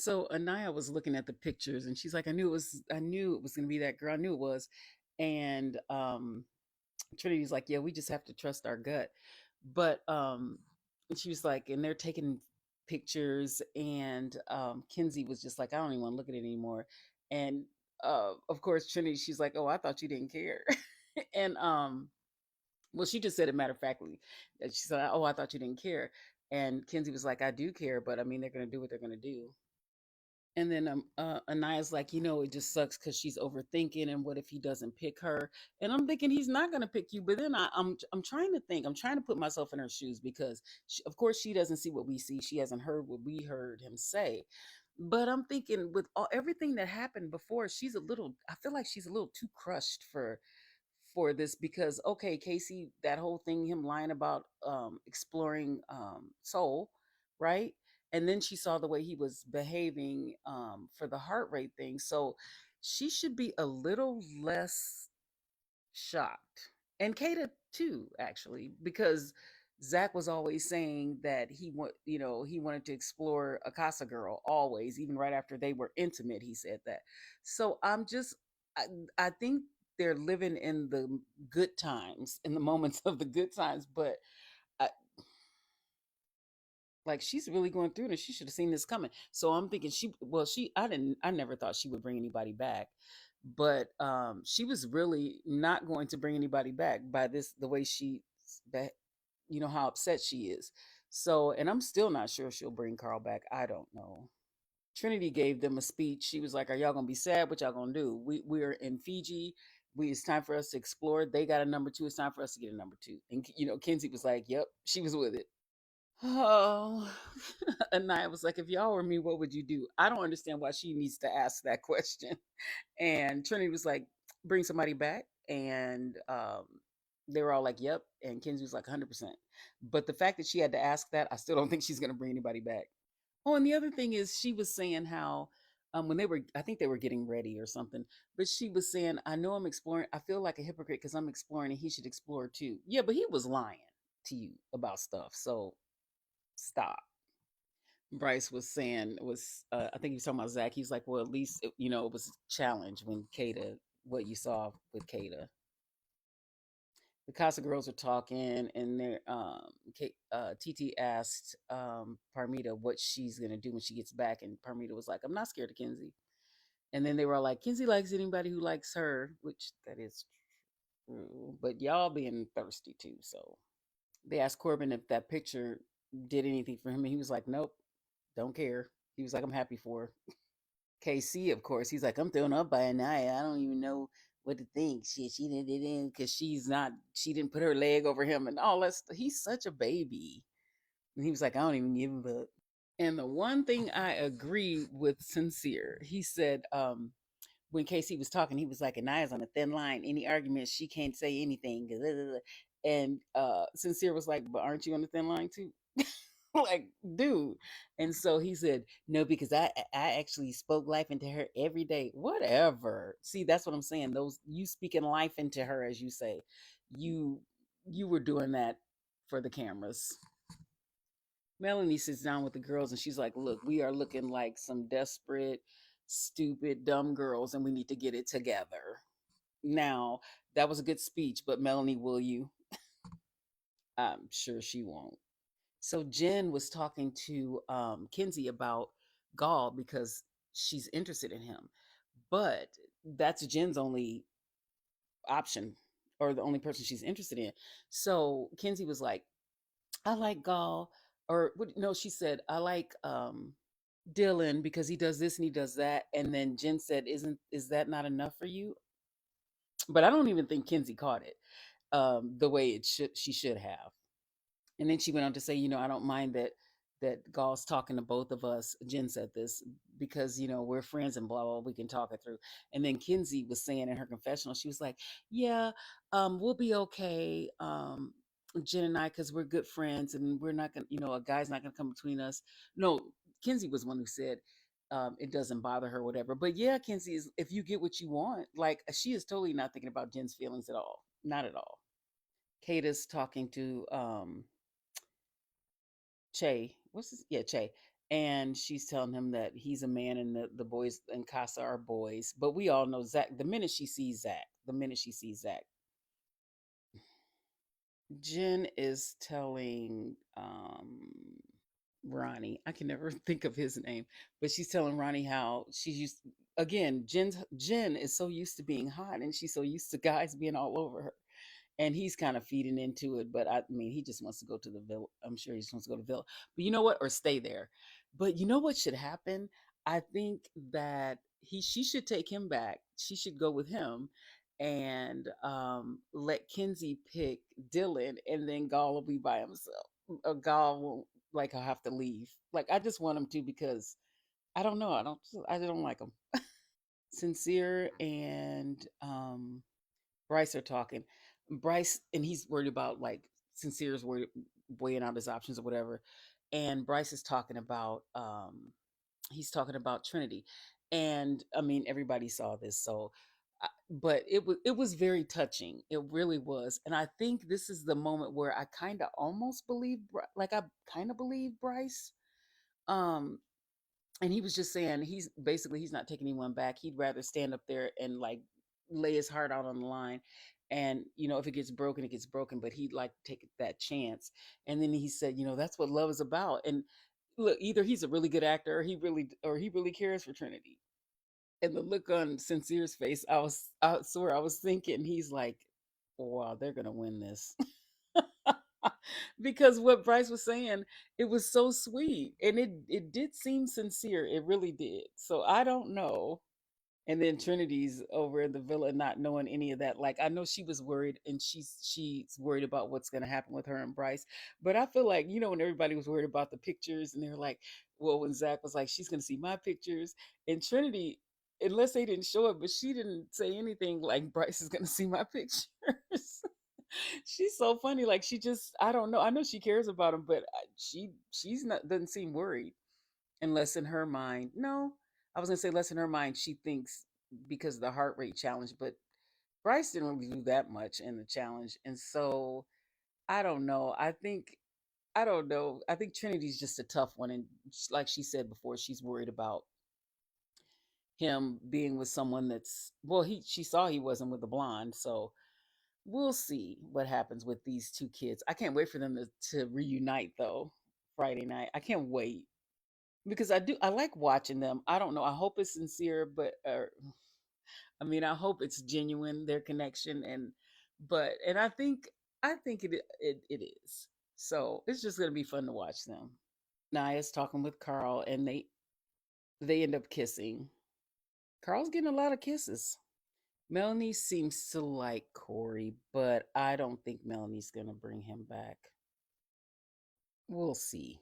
So Anaya was looking at the pictures and she's like, I knew it was gonna be that girl. I knew it was. And Trinity's like, yeah, we just have to trust our gut. But and she was like, and they're taking pictures, and Kinsey was just like, I don't even want to look at it anymore. And of course Trinity, she's like, oh, I thought you didn't care. And well, she just said it matter of factly. She said, oh, I thought you didn't care. And Kinsey was like, I do care, but I mean, they're gonna do what they're gonna do. And then Anaya's like, it just sucks because she's overthinking. And what if he doesn't pick her? And I'm thinking he's not going to pick you. But then I'm trying to think. I'm trying to put myself in her shoes because, of course, she doesn't see what we see. She hasn't heard what we heard him say. But I'm thinking with everything that happened before, she's a little. I feel like she's a little too crushed for this because okay, Casey, that whole thing, him lying about exploring soul, right? And then she saw the way he was behaving for the heart rate thing. So she should be a little less shocked. And Kata too, actually, because Zach was always saying that he wanted to explore a Casa girl always, even right after they were intimate. He said that. So I, I think they're living in the good times, in the moments of the good times. But I, like she's really going through it, and she should have seen this coming. So I'm thinking I never thought she would bring anybody back, but she was really not going to bring anybody back by the way that how upset she is. So, and I'm still not sure she'll bring Carl back. I don't know. Trinity gave them a speech. She was like, "Are y'all gonna be sad? What y'all gonna do? We're in Fiji. It's time for us to explore. They got a number two. It's time for us to get a number two." And Kinsey was like, "Yep." She was with it. Oh, Anaya was like, if y'all were me, what would you do? I don't understand why she needs to ask that question. And Trinity was like, bring somebody back. And they were all like, yep. And Kenzie was like, 100%. But the fact that she had to ask that, I still don't think she's going to bring anybody back. Oh, and the other thing is, she was saying how when I think they were getting ready or something, but she was saying, I know I'm exploring. I feel like a hypocrite because I'm exploring and he should explore too. Yeah, but he was lying to you about stuff. So stop. Bryce was saying was I think he was talking about Zach. He's like, well, at least it was a challenge when Kata what you saw with Kata. The Casa girls are talking, and TT asked Parmita what she's gonna do when she gets back, and Parmita was like, I'm not scared of Kenzie. And then they were all like, Kenzie likes anybody who likes her, which that is true. But y'all being thirsty too, so they asked Corbin if that picture did anything for him, and he was like, nope, don't care. He was like, I'm happy for her. KC, of course, he's like, I'm thrown up by Anaya. I don't even know what to think. She didn't because she didn't put her leg over him and all that. He's such a baby. And he was like, I don't even give a. And the one thing I agree with Sincere, he said, when Casey was talking, he was like, Anaya's on a thin line. Any argument, she can't say anything. And Sincere was like, but aren't you on the thin line too? Like, dude. And so he said, no, because I actually spoke life into her every day. Whatever. See, that's what I'm saying. Those you speaking life into her, as you say, you you were doing that for the cameras. Melanie sits down with the girls and she's like, look, we are looking like some desperate, stupid, dumb girls, and we need to get it together. Now, that was a good speech, but Melanie, will you? I'm sure she won't. So Jen was talking to Kinsey about Gaul because she's interested in him. But that's Jen's only option, or the only person she's interested in. So Kinsey was like, I like Gaul. Or what, no, she said, I like Dylan because he does this and he does that. And then Jen said, is that not enough for you? But I don't even think Kinsey caught it the way she should have. And then she went on to say, I don't mind that Gauls talking to both of us. Jen said this because we're friends and blah blah. We can talk it through. And then Kinsey was saying in her confessional, she was like, "Yeah, we'll be okay, Jen and I, because we're good friends and we're not gonna, a guy's not gonna come between us." No, Kinsey was one who said it doesn't bother her, whatever. But yeah, Kinsey is if you get what you want, like she is totally not thinking about Jen's feelings at all, not at all. Kate is talking to Che, what's his? Yeah, Che. and she's telling him that he's a man and the boys in Casa are boys. But we all know Zach. The minute she sees Zach, Jen is telling Ronnie. I can never think of his name, but she's telling Ronnie how she's used. Again, Jen is so used to being hot, and she's so used to guys being all over her, and he's kind of feeding into it. But I mean, he just wants to go to the villa. I'm sure he just wants to go to the villa. But you know what? Or stay there. But you know what should happen? I think that she should take him back. She should go with him, and let Kenzie pick Dylan, and then Gall will be by himself. Gall won't, like, I'll have to leave. Like, I just want him to, because I don't know. I don't like him. Sincere and Bryce are talking. Bryce, and he's worried about, like, Sincere's worried, weighing out his options or whatever. And Bryce is talking about he's talking about Trinity. And I mean, everybody saw this, so but it was very touching. It really was. And I think this is the moment where I kind of almost believe, like, I kind of believe Bryce. Um and he was just saying, he's not taking anyone back. He'd rather stand up there and, like, lay his heart out on the line. And if it gets broken, it gets broken, but he'd like to take that chance. And then he said, that's what love is about. And look, either he's a really good actor, or he really cares for Trinity. And the look on Sincere's face, I swear I was thinking, he's like, wow, they're gonna win this. Because what Bryce was saying, it was so sweet, and it did seem sincere. It really did. So I don't know. And then Trinity's over in the villa, not knowing any of that. Like, I know she was worried, and she's worried about what's going to happen with her and Bryce. But I feel like, when everybody was worried about the pictures, and they were like, well, when Zach was like, she's going to see my pictures, and Trinity, unless they didn't show it, but she didn't say anything like, Bryce is going to see my pictures. She's so funny. Like, she just, I don't know. I know she cares about him, but she's not, doesn't seem worried, unless in her mind. No, I was gonna say, less in her mind, she thinks, because of the heart rate challenge. But Bryce didn't really do that much in the challenge, and so I don't know. I don't know. I think Trinity's just a tough one, and like she said before, she's worried about him being with someone that's, well, she saw he wasn't with the blonde, so we'll see what happens with these two kids. I can't wait for them to reunite, though, Friday night. I can't wait, because I like watching them. I don't know. I hope it's sincere, but I mean, I hope it's genuine, their connection. And I think it is. So it's just gonna be fun to watch them. Naya's talking with Carl, and they end up kissing. Carl's getting a lot of kisses. Melanie seems to like Corey, but I don't think Melanie's gonna bring him back. We'll see.